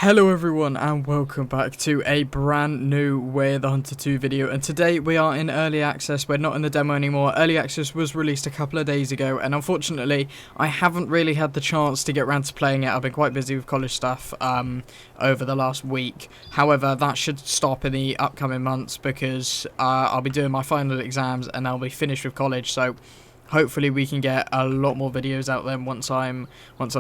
Hello everyone and welcome back to a brand new Way of the Hunter 2 video, and today we are in early access. We're not in the demo anymore. Early access was released a couple of days ago, and unfortunately I haven't really had the chance to get around to playing it. I've been quite busy with college stuff over the last week. However, that should stop in the upcoming months because I'll be doing my final exams and I'll be finished with college, so hopefully we can get a lot more videos out there once I'm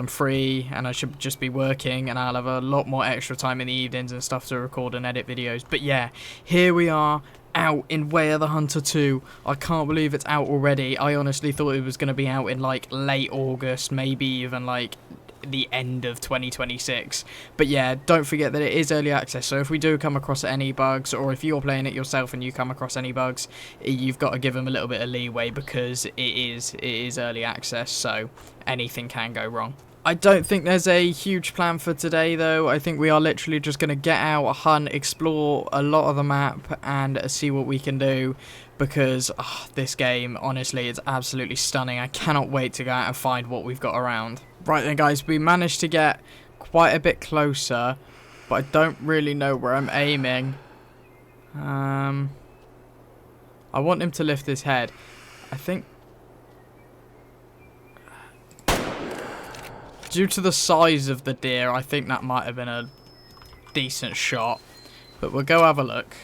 free, and I should just be working and I'll have a lot more extra time in the evenings and stuff to record and edit videos. But yeah, here we are out in Way of the Hunter 2. I can't believe it's out already. I honestly thought it was going to be out in like late August, maybe even like the end of 2026. But yeah, don't forget that it is early access, so if we do come across any bugs, or if you're playing it yourself and you come across any bugs, you've got to give them a little bit of leeway because it is early access, so anything can go wrong. I don't think there's a huge plan for today though. I think we are literally just going to get out, hunt, explore a lot of the map and see what we can do, because this game, honestly, it's absolutely stunning. I cannot wait to go out and find what we've got around. Right then guys, we managed to get quite a bit closer, but I don't really know where I'm aiming. I want him to lift his head. I think due to the size of the deer, I think that might have been a decent shot. But we'll go have a look.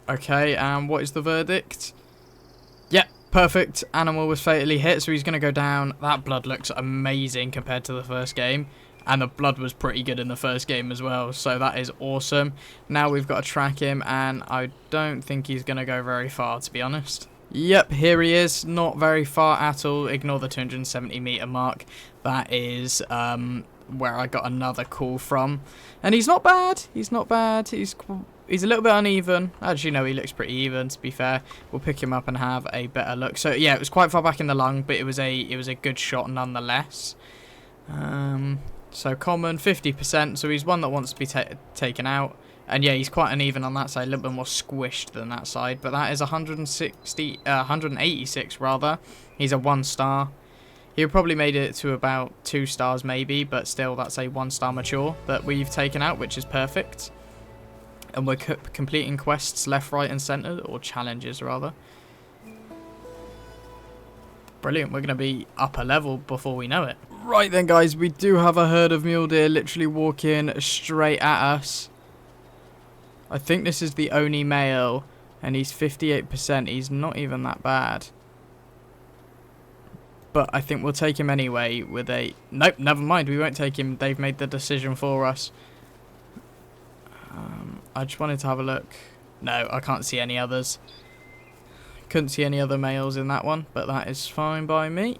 Okay, and what is the verdict? Yep, perfect. Animal was fatally hit, so he's going to go down. That blood looks amazing compared to the first game. And the blood was pretty good in the first game as well, so that is awesome. Now we've got to track him, and I don't think he's going to go very far, to be honest. Yep, here he is. Not very far at all. Ignore the 270 meter mark. That is where I got another call from. And he's not bad. He's not bad. He's a little bit uneven. Actually, no, he looks pretty even, to be fair. We'll pick him up and have a better look. So, yeah, it was quite far back in the lung, but it was a good shot nonetheless. So, common, 50%. So, he's one that wants to be taken out. And, yeah, he's quite uneven on that side. A little bit more squished than that side. But that is 186, rather. He's a 1-star. He probably made it to about 2 stars, maybe. But still, that's a 1-star mature that we've taken out, which is perfect. And we're completing quests left, right, and centre, or challenges rather. Brilliant, we're going to be up a level before we know it. Right then guys, we do have a herd of mule deer literally walking straight at us. I think this is the only male, and he's 58%. He's not even that bad. But I think we'll take him anyway with a... Nope, never mind, we won't take him. They've made the decision for us. I just wanted to have a look. No, I can't see any others. Couldn't see any other males in that one, but that is fine by me.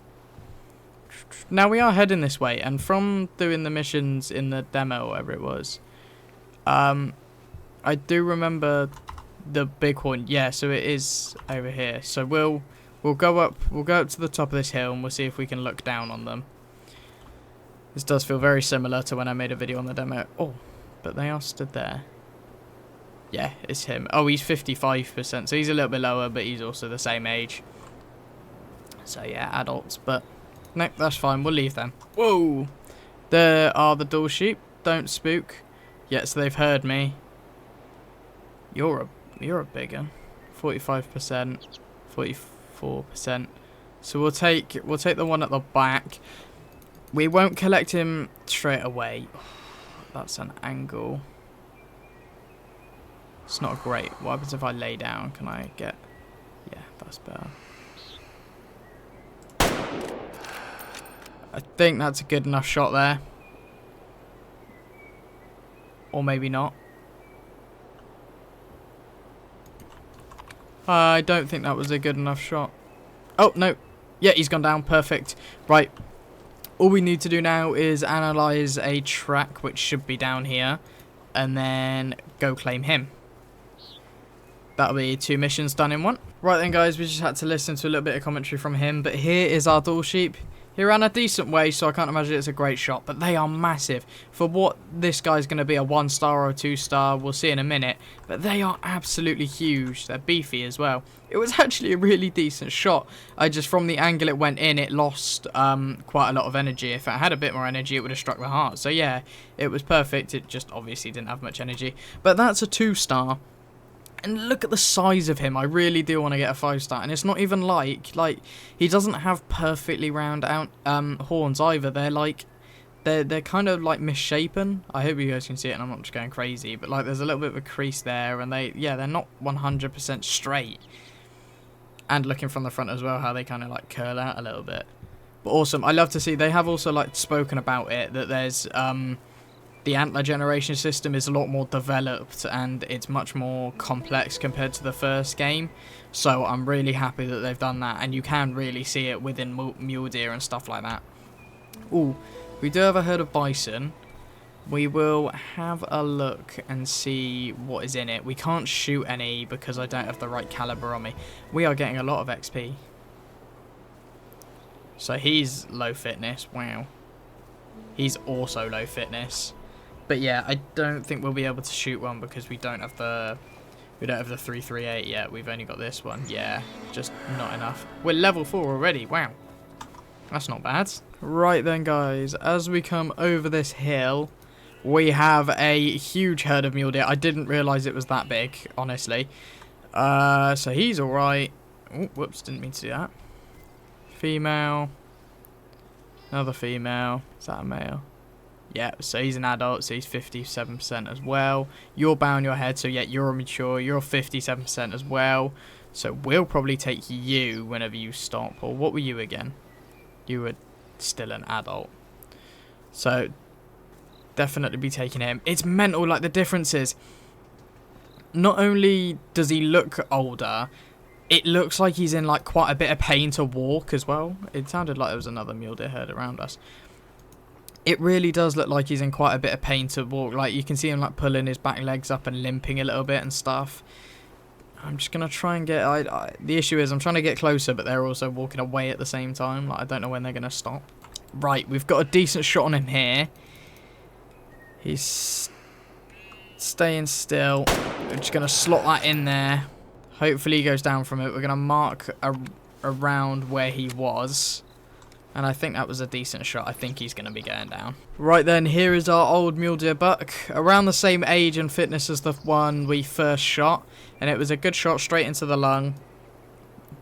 Now we are heading this way, and from doing the missions in the demo, whatever it was, I do remember the bighorn. Yeah, so it is over here. So we'll go up to the top of this hill, and we'll see if we can look down on them. This does feel very similar to when I made a video on the demo. Oh, but they are stood there. Yeah, it's him. Oh, he's 55%, so he's a little bit lower, but he's also the same age. So, yeah, adults, but no, that's fine. We'll leave them. Whoa! There are the dual sheep. Don't spook. Yeah, so they've heard me. You're a big one. 45%, 44%. So we'll take the one at the back. We won't collect him straight away. That's an angle. It's not great. What happens if I lay down? Can I get... Yeah, that's better. I think that's a good enough shot there. Or maybe not. I don't think that was a good enough shot. Oh, no. Yeah, he's gone down. Perfect. Right. All we need to do now is analyse a track, which should be down here, and then go claim him. That'll be 2 missions done in one. Right then guys, we just had to listen to a little bit of commentary from him, but here is our dual sheep. He ran a decent way, so I can't imagine it's a great shot, but they are massive. For what this guy's going to be, a 1-star or a 2-star, we'll see in a minute, but they are absolutely huge. They're beefy as well. It was actually a really decent shot. From the angle it went in, it lost quite a lot of energy. If it had a bit more energy, it would have struck the heart. So yeah, it was perfect. It just obviously didn't have much energy. But that's a 2-star. And look at the size of him. I really do want to get a 5-star. And it's not even like he doesn't have perfectly round out horns either. They're kind of like misshapen. I hope you guys can see it and I'm not just going crazy. But like there's a little bit of a crease there. And they're not 100% straight. And looking from the front as well, how they kind of like curl out a little bit. But awesome. I love to see. They have also like spoken about it. That there's the antler generation system is a lot more developed and it's much more complex compared to the first game. So I'm really happy that they've done that, and you can really see it within mule deer and stuff like that. Ooh, we do have a herd of bison. We will have a look and see what is in it. We can't shoot any because I don't have the right caliber on me. We are getting a lot of XP. So he's low fitness. Wow. He's also low fitness. But yeah, I don't think we'll be able to shoot one because we don't have the 338 yet. We've only got this one. Yeah, just not enough. We're level 4 already. Wow. That's not bad. Right then, guys, as we come over this hill, we have a huge herd of mule deer. I didn't realise it was that big, honestly. So he's alright. Oh, whoops, didn't mean to do that. Female. Another female. Is that a male? Yeah, so he's an adult, so he's 57% as well. You're bound your head, so yeah, you're mature. You're 57% as well. So we'll probably take you whenever you stop. Or what were you again? You were still an adult. So definitely be taking him. It's mental, like the differences. Not only does he look older, it looks like he's in like quite a bit of pain to walk as well. It sounded like there was another mule deer herd around us. It really does look like he's in quite a bit of pain to walk. Like you can see him like pulling his back legs up and limping a little bit and stuff. I'm just gonna try and get. The issue is I'm trying to get closer, but they're also walking away at the same time. Like I don't know when they're gonna stop. Right, we've got a decent shot on him here. He's staying still. We're just gonna slot that in there. Hopefully he goes down from it. We're gonna mark around where he was. And I think that was a decent shot. I think he's going to be going down. Right then, here is our old mule deer buck. Around the same age and fitness as the one we first shot. And it was a good shot straight into the lung.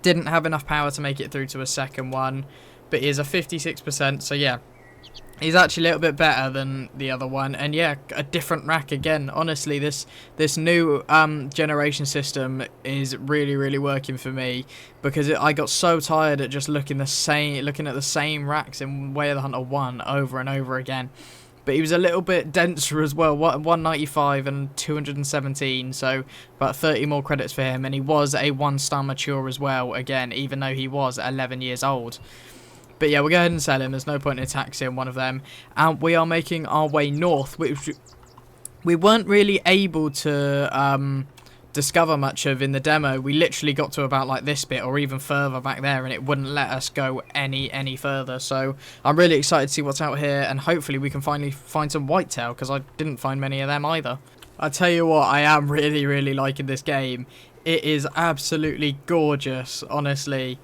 Didn't have enough power to make it through to a second one. But he is a 56%. So yeah, he's actually a little bit better than the other one. And yeah, a different rack again. Honestly, this new generation system is really, really working for me. Because I got so tired at just looking at the same racks in Way of the Hunter 1 over and over again. But he was a little bit denser as well, 195 and 217, so about 30 more credits for him. And he was a 1-star mature as well, again, even though he was 11 years old. But yeah, we'll go ahead and sell him. There's no point in taxing one of them. And we are making our way north, which we weren't really able to discover much of in the demo. We literally got to about like this bit or even further back there, and it wouldn't let us go any further. So I'm really excited to see what's out here, and hopefully we can finally find some whitetail, because I didn't find many of them either. I tell you what, I am really liking this game. It is absolutely gorgeous, honestly.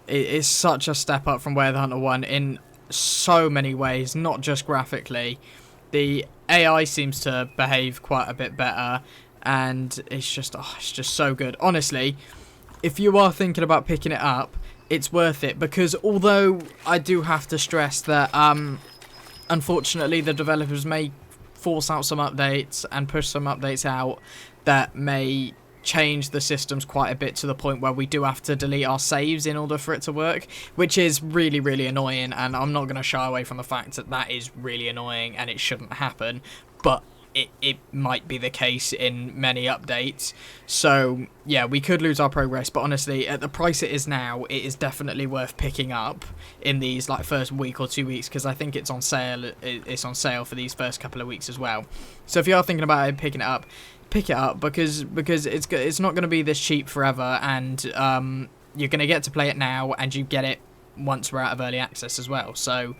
It is such a step up from Way of the Hunter 1 in so many ways, not just graphically. The AI seems to behave quite a bit better, and it's just so good. Honestly, if you are thinking about picking it up, it's worth it, because although I do have to stress that unfortunately the developers may force out some updates and push some updates out that may change the systems quite a bit, to the point where we do have to delete our saves in order for it to work, which is really annoying, and I'm not going to shy away from the fact that that is really annoying and it shouldn't happen, but it might be the case in many updates. So yeah, we could lose our progress, but honestly, at the price it is now, it is definitely worth picking up in these like first week or 2 weeks, because I think it's on sale. It's on sale for these first couple of weeks as well. So if you are thinking about picking it up, pick it up, because it's not going to be this cheap forever, and you're going to get to play it now, and you get it once we're out of early access as well. So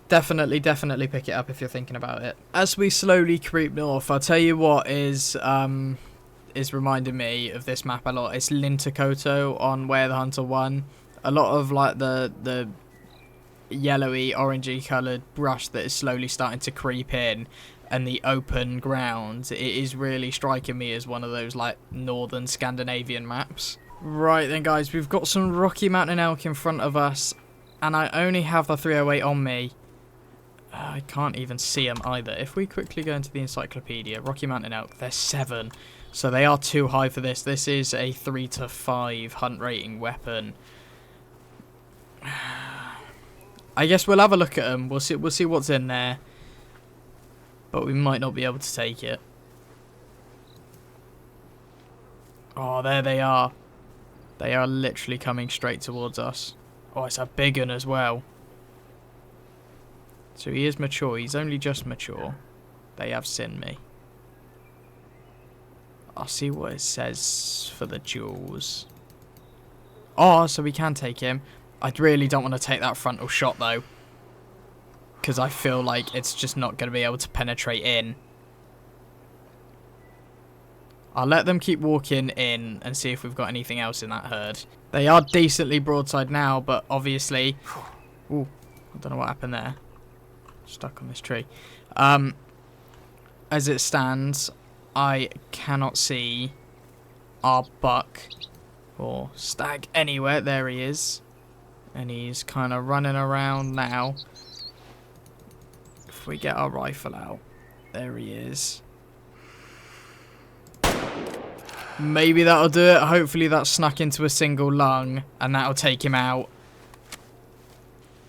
definitely pick it up if you're thinking about it. As we slowly creep north, I'll tell you what is reminding me of this map a lot. It's Lintakoto on Where the Hunter won. A lot of like the yellowy, orangey coloured brush that is slowly starting to creep in, and the open ground. It is really striking me as one of those like northern Scandinavian maps. Right then, guys, we've got some Rocky Mountain elk in front of us, and I only have the 308 on me. I can't even see them either. If we quickly go into the encyclopedia, Rocky Mountain elk, they're 7. So they are too high for this. This is a 3 to 5 hunt rating weapon. I guess we'll have a look at them. We'll see what's in there. But we might not be able to take it. Oh, there they are. They are literally coming straight towards us. Oh, it's a big one as well. So he is mature. He's only just mature. They have seen me. I'll see what it says for the jewels. Oh, so we can take him. I really don't want to take that frontal shot, though. Because I feel like it's just not going to be able to penetrate in. I'll let them keep walking in and see if we've got anything else in that herd. They are decently broadside now, but obviously... Ooh, I don't know what happened there. Stuck on this tree. As it stands, I cannot see our buck or stag anywhere. There he is. And he's kind of running around now. If we get our rifle out. There he is. Maybe that'll do it. Hopefully that snuck into a single lung. And that'll take him out.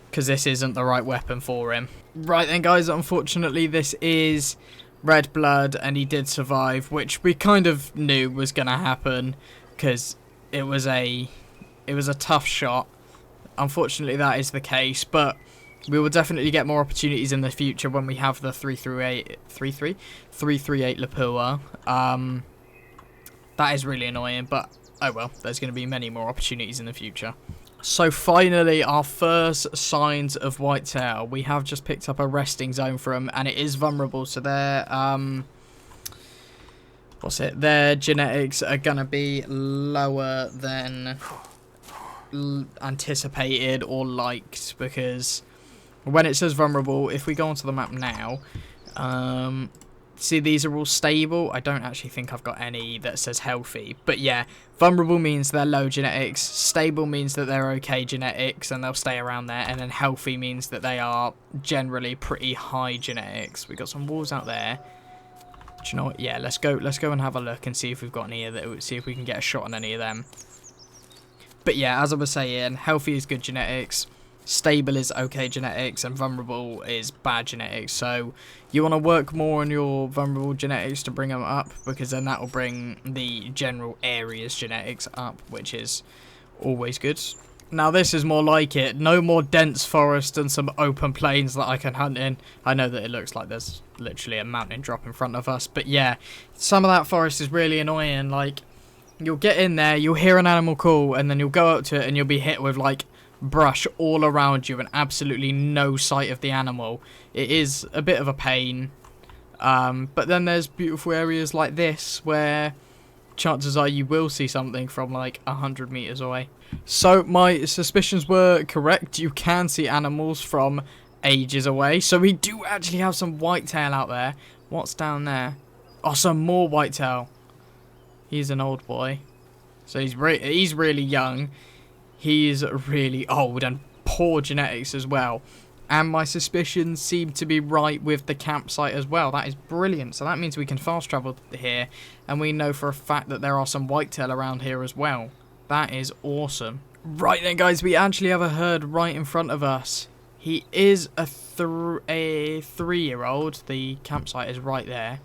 Because this isn't the right weapon for him. Right then, guys. Unfortunately, this is red blood. And he did survive. Which we kind of knew was going to happen. Because it was a tough shot. Unfortunately, that is the case. But... we will definitely get more opportunities in the future when we have the 338 Lapua. That is really annoying, but oh well, there's going to be many more opportunities in the future. So finally, our first signs of whitetail. We have just picked up a resting zone for them, and it is vulnerable. So their their genetics are going to be lower than anticipated or liked, because when it says vulnerable, if we go onto the map now, see, these are all stable. I don't actually think I've got any that says healthy. But yeah, vulnerable means they're low genetics. Stable means that they're okay genetics and they'll stay around there. And then healthy means that they are generally pretty high genetics. We've got some wolves out there. Do you know what? Yeah, let's go and have a look and see if we've got any of that. See if we can get a shot on any of them. But yeah, as I was saying, healthy is good genetics. Stable is okay genetics, and vulnerable is bad genetics. So you want to work more on your vulnerable genetics to bring them up, because then that will bring the general area's genetics up, which is always good. Now this is more like it. No more dense forest and some open plains that I can hunt in. I know that it looks like there's literally a mountain drop in front of us, but yeah, some of that forest is really annoying. Like, you'll get in there, you'll hear an animal call, and then you'll go up to it and you'll be hit with like brush all around you and absolutely no sight of the animal. It is a bit of a pain, but then there's beautiful areas like this where chances are you will see something from like 100 meters away. So my suspicions were correct. You can see animals from ages away. So we do actually have some whitetail out there. What's down there? Oh, some more whitetail. He's an old boy, so he's really young. He's really old and poor genetics as well. And my suspicions seem to be right with the campsite as well. That is brilliant. So that means we can fast travel here. And we know for a fact that there are some whitetail around here as well. That is awesome. Right then, guys, we actually have a herd right in front of us. He is a 3-year-old. The campsite is right there.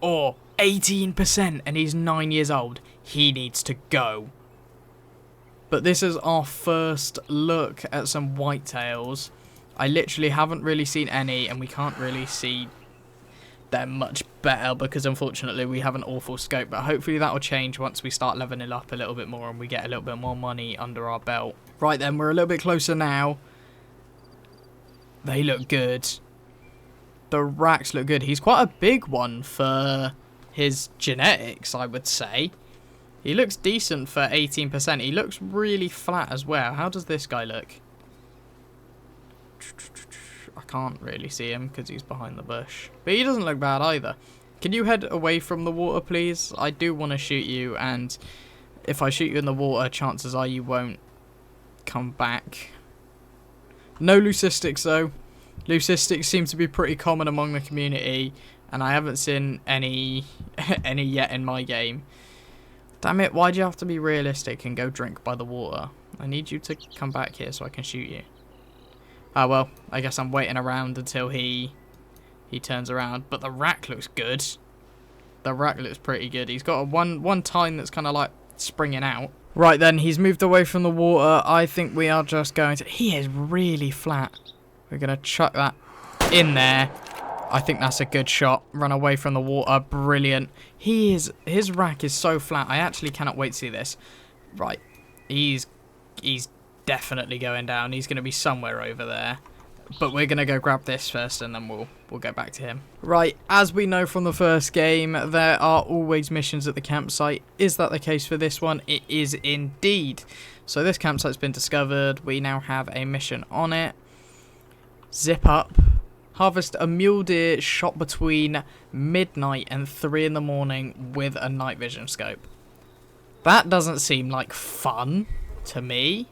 Or 18%, and he's 9 years old. He needs to go. But this is our first look at some whitetails. I literally haven't really seen any, and we can't really see them much better because unfortunately we have an awful scope. But hopefully that will change once we start leveling up a little bit more and we get a little bit more money under our belt. Right then, we're a little bit closer now. They look good. The racks look good. He's quite a big one for his genetics, I would say. He looks decent for 18%. He looks really flat as well. How does this guy look? I can't really see him because he's behind the bush. But he doesn't look bad either. Can you head away from the water, please? I do want to shoot you, and if I shoot you in the water, chances are you won't come back. No leucistics, though. Leucistics seem to be pretty common among the community, and I haven't seen any yet in my game. Damn it, why'd you have to be realistic and go drink by the water? I need you to come back here so I can shoot you. Ah, well, I guess I'm waiting around until he turns around. But the rack looks good. The rack looks pretty good. He's got a one tine that's kind of like springing out. Right then, he's moved away from the water. I think we are just going to... He is really flat. We're going to chuck that in there. I think that's a good shot. Run away from the water. Brilliant. His rack is so flat. I actually cannot wait to see this. Right. He's definitely going down. He's going to be somewhere over there. But we're going to go grab this first, and then we'll go back to him. Right, as we know from the first game, there are always missions at the campsite. Is that the case for this one? It is indeed. So this campsite's been discovered. We now have a mission on it. Zip up. Harvest a mule deer shot between midnight and 3 in the morning with a night vision scope. That doesn't seem like fun to me.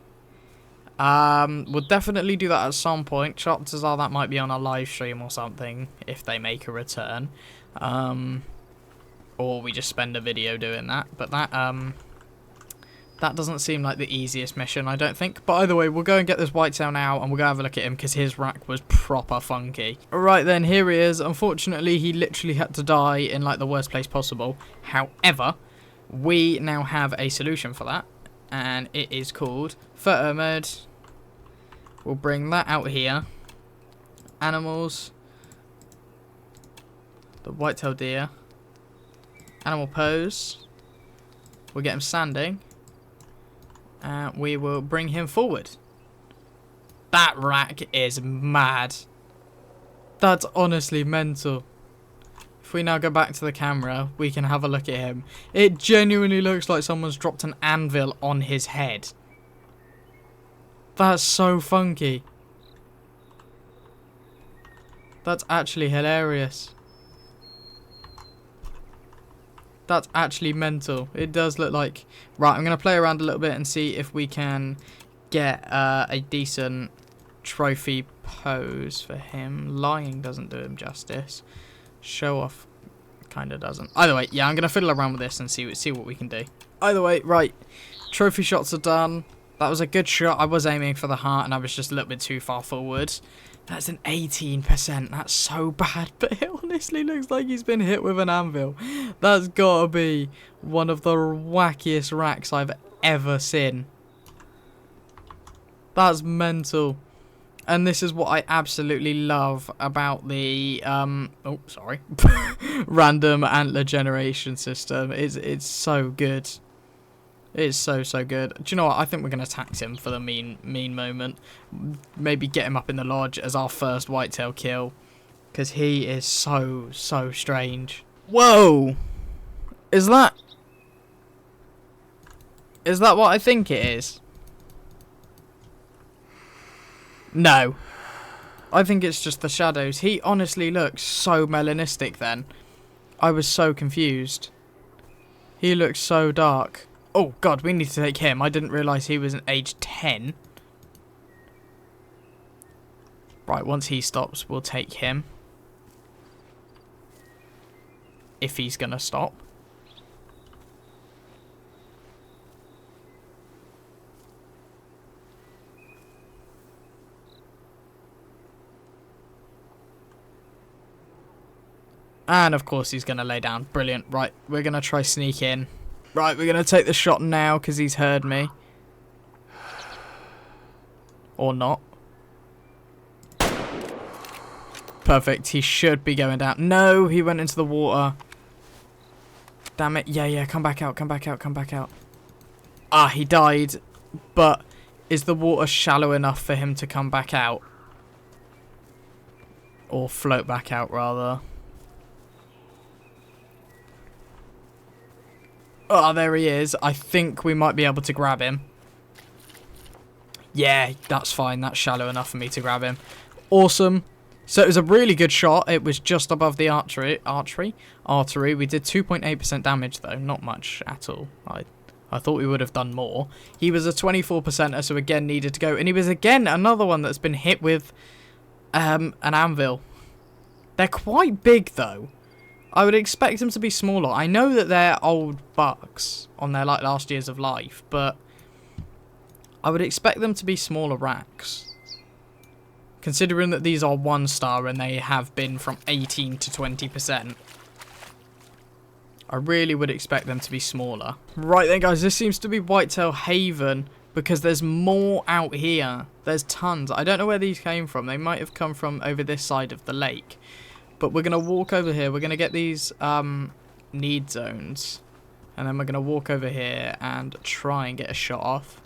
We'll definitely do that at some point. Chances are that might be on a live stream or something if they make a return. Or we just spend a video doing that. But that doesn't seem like the easiest mission, I don't think. But either way, we'll go and get this whitetail now, and we'll go have a look at him because his rack was proper funky. Right then, here he is. Unfortunately, he literally had to die in like the worst place possible. However, we now have a solution for that, and it is called photo mode. We'll bring that out here. Animals. The whitetail deer. Animal pose. We'll get him standing. And we will bring him forward. That rack is mad. That's honestly mental. If we now go back to the camera, we can have a look at him. It genuinely looks like someone's dropped an anvil on his head. That's so funky. That's actually hilarious. That's actually mental. It does look like... Right, I'm going to play around a little bit and see if we can get a decent trophy pose for him. Lying doesn't do him justice. Show off kind of doesn't. Either way, yeah, I'm going to fiddle around with this and see what we can do. Either way, right. Trophy shots are done. That was a good shot. I was aiming for the heart and I was just a little bit too far forward. That's an 18%. That's so bad, but it honestly looks like he's been hit with an anvil. That's got to be one of the wackiest racks I've ever seen. That's mental. And this is what I absolutely love about the random antler generation system. It's so good. It's so good. Do you know what? I think we're going to tax him for the mean moment. Maybe get him up in the lodge as our first whitetail kill. Because he is so strange. Whoa! Is that what I think it is? No. I think it's just the shadows. He honestly looks so melanistic then. I was so confused. He looks so dark. Oh, God, we need to take him. I didn't realise he was an age 10. Right, once he stops, we'll take him. If he's going to stop. And, of course, he's going to lay down. Brilliant. Right, we're going to try sneak in. Right, we're going to take the shot now because he's heard me. Or not. Perfect. He should be going down. No, he went into the water. Damn it. Yeah, come back out, come back out, come back out. Ah, he died. But Is the water shallow enough for him to come back out? Or float back out, rather. Oh, there he is. I think we might be able to grab him. Yeah, that's fine. That's shallow enough for me to grab him. Awesome. So it was a really good shot. It was just above the artery. We did 2.8% damage, though. Not much at all. I thought we would have done more. He was a 24%er, so again needed to go. And he was, again, another one that's been hit with an anvil. They're quite big, though. I would expect them to be smaller. I know that they're old bucks on their like last years of life, but I would expect them to be smaller racks. Considering that these are 1-star and they have been from 18 to 20%. I really would expect them to be smaller. Right then, guys, this seems to be Whitetail Haven because there's more out here. There's tons. I don't know where these came from. They might have come from over this side of the lake. But we're going to walk over here. We're going to get these need zones. And then we're going to walk over here and try and get a shot off.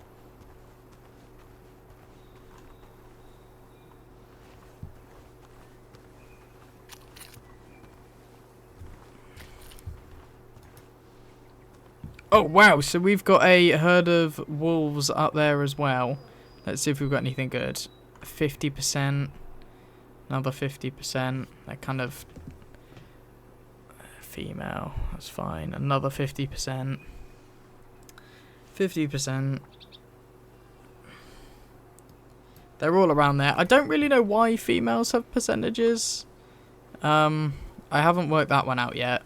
Oh, wow. So we've got a herd of wolves up there as well. Let's see if we've got anything good. 50%. Another 50%. That kind of... female. That's fine. Another 50%. 50%. They're all around there. I don't really know why females have percentages. I haven't worked that one out yet.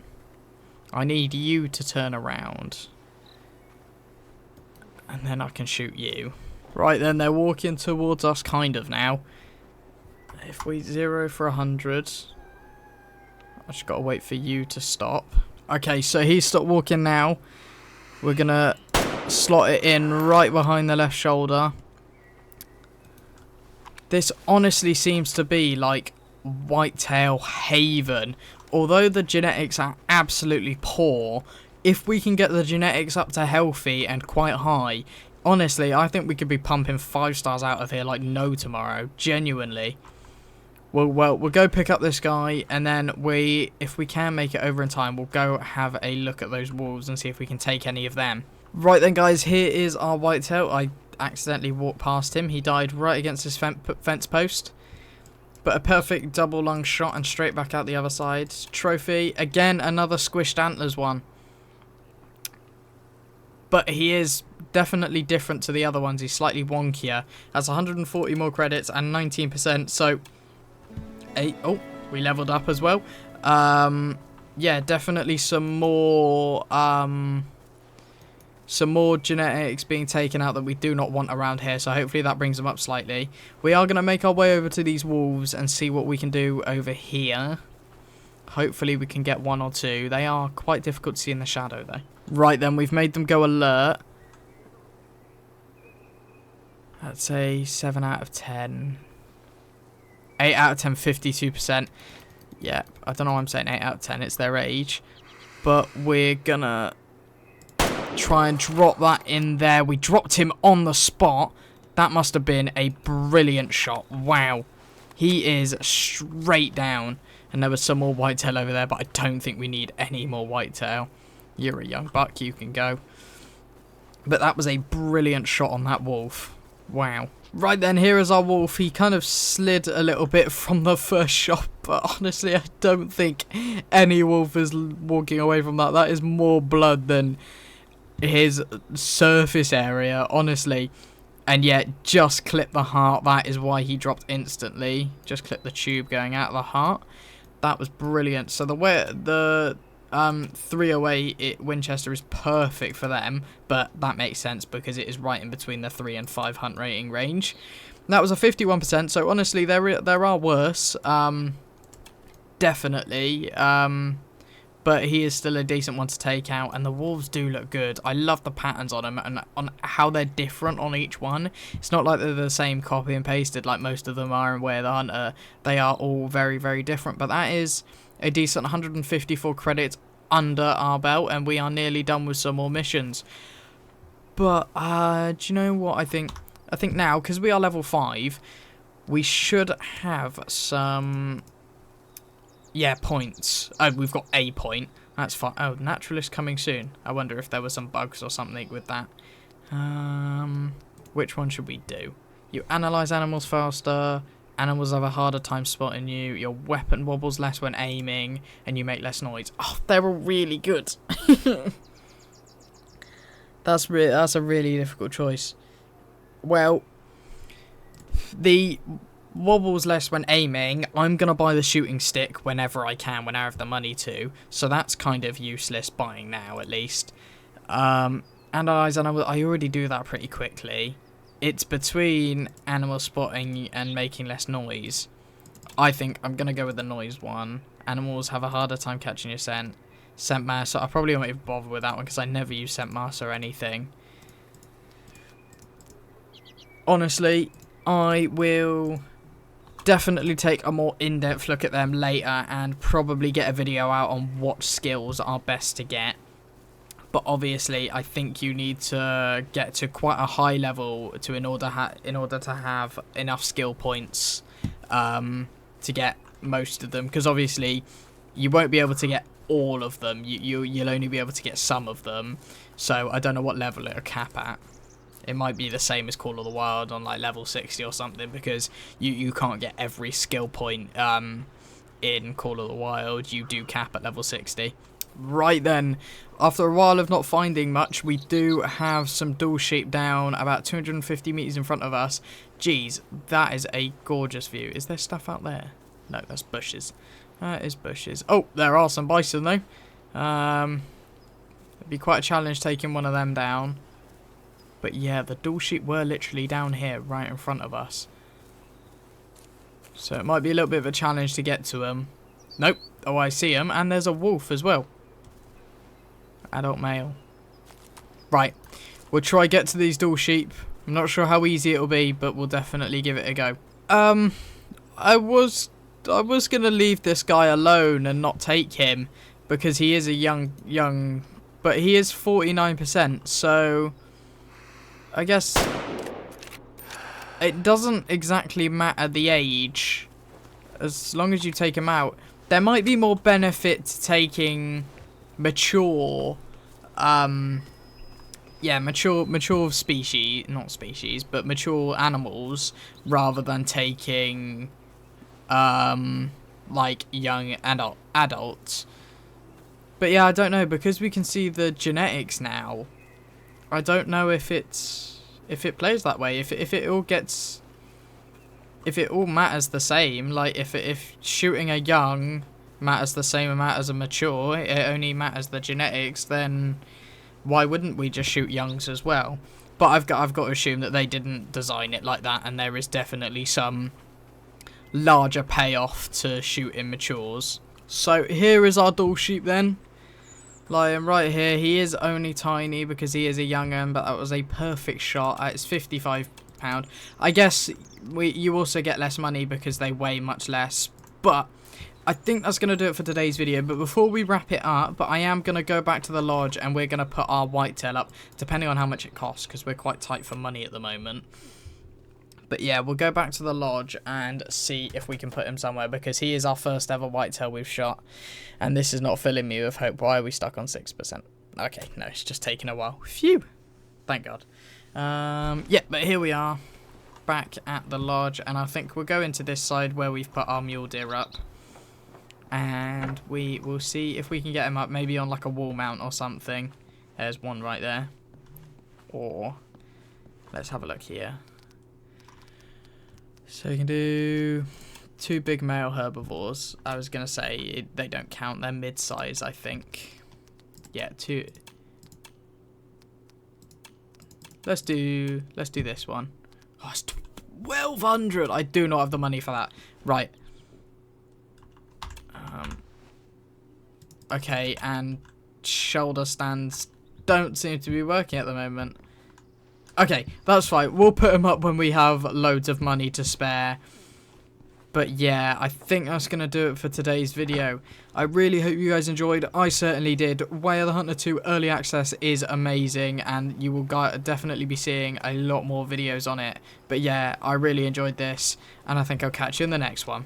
I need you to turn around. And then I can shoot you. Right then, they're walking towards us kind of now. If we 0 for 100... I just gotta wait for you to stop. Okay, so he's stopped walking now. We're gonna slot it in right behind the left shoulder. This honestly seems to be like Whitetail Haven. Although the genetics are absolutely poor, if we can get the genetics up to healthy and quite high, honestly, I think we could be pumping 5 stars out of here like no tomorrow. Genuinely. We'll go pick up this guy, and then if we can make it over in time, we'll go have a look at those wolves and see if we can take any of them. Right then, guys, here is our whitetail. I accidentally walked past him. He died right against his fence post. But a perfect double lung shot and straight back out the other side. Trophy. Again, another squished antlers one. But he is definitely different to the other ones. He's slightly wonkier. Has 140 more credits and 19%. So... oh, we leveled up as well. Yeah, definitely some more genetics being taken out that we do not want around here. So hopefully that brings them up slightly. We are going to make our way over to these wolves and see what we can do over here. Hopefully we can get 1 or 2. They are quite difficult to see in the shadow though. Right then, we've made them go alert. That's a 7 out of 10. 8 out of 10, 52%. Yeah, I don't know why I'm saying 8 out of 10. It's their age. But we're gonna try and drop that in there. We dropped him on the spot. That must have been a brilliant shot. Wow. He is straight down. And there was some more whitetail over there, but I don't think we need any more whitetail. You're a young buck. You can go. But that was a brilliant shot on that wolf. Wow. Right then, here is our wolf. He kind of slid a little bit from the first shot, but honestly, I don't think any wolf is walking away from that. That is more blood than his surface area, honestly. And yet, just clip the heart. That is why he dropped instantly. Just clip the tube going out of the heart. That was brilliant. So the 308 Winchester is perfect for them, but that makes sense because it is right in between the 3 and 5 hunt rating range. That was a 51%, so honestly there are worse, definitely, but he is still a decent one to take out, and the wolves do look good. I love the patterns on them and on how they're different on each one. It's not like they're the same copy and pasted like most of them are in Way of the Hunter. They are all very, very different, but that is a decent 154 credits under our belt, and we are nearly done with some more missions. But do you know what? I think I think now, because we are level 5, we should have some... Yeah, points. Oh, we've got a point. That's fine. Oh, naturalist coming soon. I wonder if there were some bugs or something with that. Which one should we do? You analyze animals faster. Animals have a harder time spotting you. Your weapon wobbles less when aiming. And you make less noise. Oh, they're all really good. That's a really difficult choice. Well, the... wobbles less when aiming. I'm going to buy the shooting stick whenever I can, when I have the money to. So that's kind of useless buying now, at least. Analyze animal. I already do that pretty quickly. It's between animal spotting and making less noise. I think I'm going to go with the noise one. Animals have a harder time catching your scent. Scent master. I probably won't even bother with that one because I never use scent master or anything. Honestly, I will... definitely take a more in-depth look at them later and probably get a video out on what skills are best to get. But obviously, I think you need to get to quite a high level in order to have enough skill points to get most of them. Because obviously, you won't be able to get all of them. You'll only be able to get some of them. So I don't know what level it'll cap at. It might be the same as Call of the Wild on like level 60 or something, because you can't get every skill point in Call of the Wild. You do cap at level 60. Right then, after a while of not finding much, we do have some dual sheep down about 250 meters in front of us. Jeez, that is a gorgeous view. Is there stuff out there? No, that's bushes. That is bushes. Oh, there are some bison though. It'd be quite a challenge taking one of them down. But yeah, the dual sheep were literally down here, right in front of us. So it might be a little bit of a challenge to get to them. Nope. Oh, I see them. And there's a wolf as well. Adult male. Right. We'll try get to these dual sheep. I'm not sure how easy it'll be, but we'll definitely give it a go. I was going to leave this guy alone and not take him, because he is a young, but he is 49%, so... I guess it doesn't exactly matter the age, as long as you take them out. There might be more benefit to taking mature, mature species, not species, but mature animals, rather than taking, like young adults. But yeah, I don't know, because we can see the genetics now. I don't know if it plays that way. If it all matters the same, like if shooting a young matters the same amount as a mature, it only matters the genetics, then why wouldn't we just shoot youngs as well? But I've got to assume that they didn't design it like that, and there is definitely some larger payoff to shooting matures. So here is our dual sheep then. Lying right here. He is only tiny because he is a young'un, but that was a perfect shot. It's £55. I guess you also get less money because they weigh much less, but I think that's going to do it for today's video. But before we wrap it up, I am going to go back to the lodge and we're going to put our whitetail up, depending on how much it costs, because we're quite tight for money at the moment. But yeah, we'll go back to the lodge and see if we can put him somewhere, because he is our first ever whitetail we've shot. And this is not filling me with hope. Why are we stuck on 6%? Okay, no, it's just taking a while. Phew. Thank God. Yeah, but here we are, back at the lodge. And I think we'll go into this side where we've put our mule deer up. And we will see if we can get him up, maybe on like a wall mount or something. There's one right there. Or, let's have a look here. So you can do 2 big male herbivores. I was going to say they don't count. They're mid-size, I think. Yeah, 2. Let's do this one. Oh, it's 1,200. I do not have the money for that. Right. Okay, and shoulder stands don't seem to be working at the moment. Okay, that's fine. We'll put them up when we have loads of money to spare. But yeah, I think that's going to do it for today's video. I really hope you guys enjoyed. I certainly did. Way of the Hunter 2 Early Access is amazing, and you will definitely be seeing a lot more videos on it. But yeah, I really enjoyed this, and I think I'll catch you in the next one.